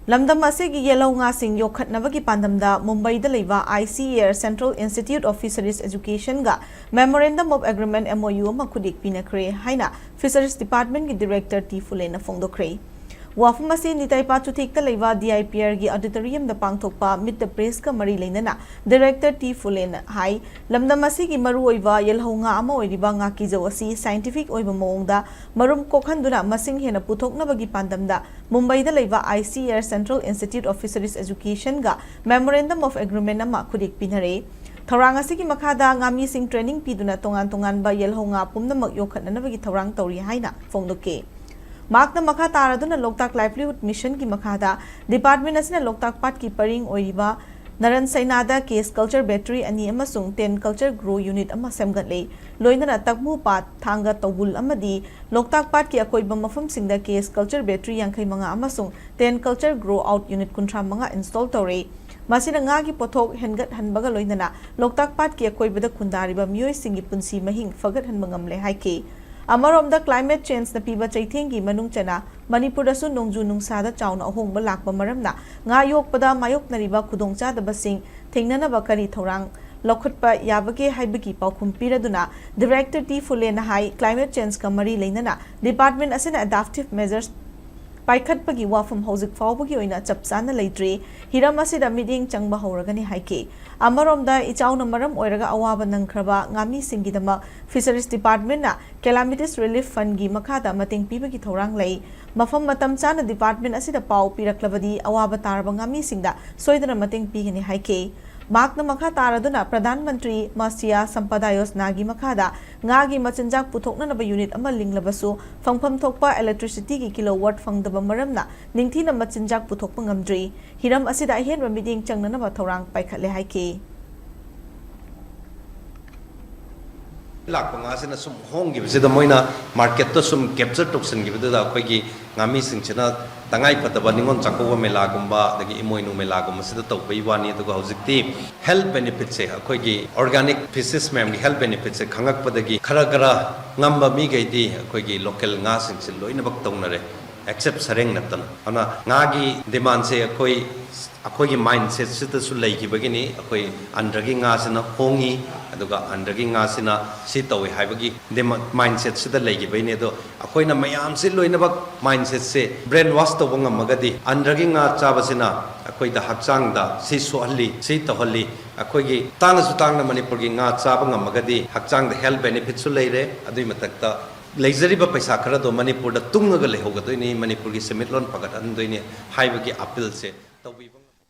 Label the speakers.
Speaker 1: Lamdam asigi yellow nga sing yokhatnabagi pandamda Mumbai da leiba ICAR Central Institute of Fisheries Education ga Memorandum of Agreement MoU ma KHUTYEK PINARE haina Fisheries Department gi Director T Fulena Fongdokre. Wafum asi nitaipa chuthikta leiba DIPR gi auditorium da pangthokpa mid the press ka mari leinana Director T Fulena hai lamdam asigi maru oiba yellow nga ama oiriba nga ki jaw asi scientific oiba moongda marum kokhanduna masing hena puthoknabagi pandamda Mumbai da leiba ICAR Central Institute of Fisheries Education ga Memorandum of Agreement ama KHUTYEK PINARE Thaurang asigi makhada ngami sing training piduna tongan ba yellow nga pumnamak yokhatnabagi thaurang tawri haina fongdoke Mark the Makata Raduna Loktak Livelihood Mission ki Makada, Department as Loktak Pat ki Paring Oiba, Naran Sainada Case Culture Battery and Yamasung 10 Culture Grow Unit Amasemgatle, Loina Takmu Pat, Tanga Tawul Amadi, Loktak Pat ki Akoiba Mafum Sing the Case Culture Battery Yankai Manga Amasung 10 Culture Grow Out Unit Kuntra Manga Install Tore. Masina ngagi pothok hengat hanbaga loinana, Loktak Pat ki Akoiba the Kundariba Mui Singi Punsi Mahing, Fagat Hanbangamle Haike. Amarom the climate change na piba chaitingi manung chana Manipur asu nongju nungsada chauna ahongba lakba maramna nga yokpada mayok nariba khudongcha da basing thingnana bakari thorang lokhutpa yabage haibagi paukhum piraduna Director T Fulena hai climate change ka mari leinana department asina adaptive measures paikhatpagi wafum hojik fawbagi oina chapchana leitre hiram asida meeting changba horagani haike Amaromda ichauna maram oiraga awaba nangkraba ngami singidama Fisheries Department na Calamities Relief Fund gi makhada mating pibagi thorang lei mafam matam chana department asida pau piraklabadi awaba taraba ngami singda soidana mating pigani haike Mark na makha taraduna Pradhan Mantri Masya Sampada Yojana gi makhada ngagi machinjak puthokna naba unit ama linglabasu fangpham thokpa electricity gi kilowatt fangdaba maramna ningthina machinjak puthokpa ngamdri hiram asida henwa meeting changna naba thorang paikhatle haike
Speaker 2: lakpa nga sina sum hong gi bisida moina market to sum capture toxin gi bida khoi gi ngami singchina tangai pataba ningon chakwa mela gumba dagi imoinu mela gumba sida tawpai wani to hojikti health benefits se khoi gi organic fishes mem gi health benefits se khangak padagi khara ngamba mi gai di khoi gi local nga singchil loina bak tawnare except sareng natan ana nga gi demand se khoi gi mindset sita su lei gi bagini khoi andagi nga sina hongi aduga andagi nga sina si tawi haibagi mindset sida lei gi baine do khoi na mayam si loina bak mindset se brain wash to bangam magadi andagi nga chabasina khoi da hakchang da si sohalli si tohalli khoi gi tangna manipur gi nga chabangam magadi hakchang da health benefits su leire adui matakta leizariba paisa khara do manipur da tungaga lehoga doini manipur gi semitlon pagat andoini haibagi appeal se tawbi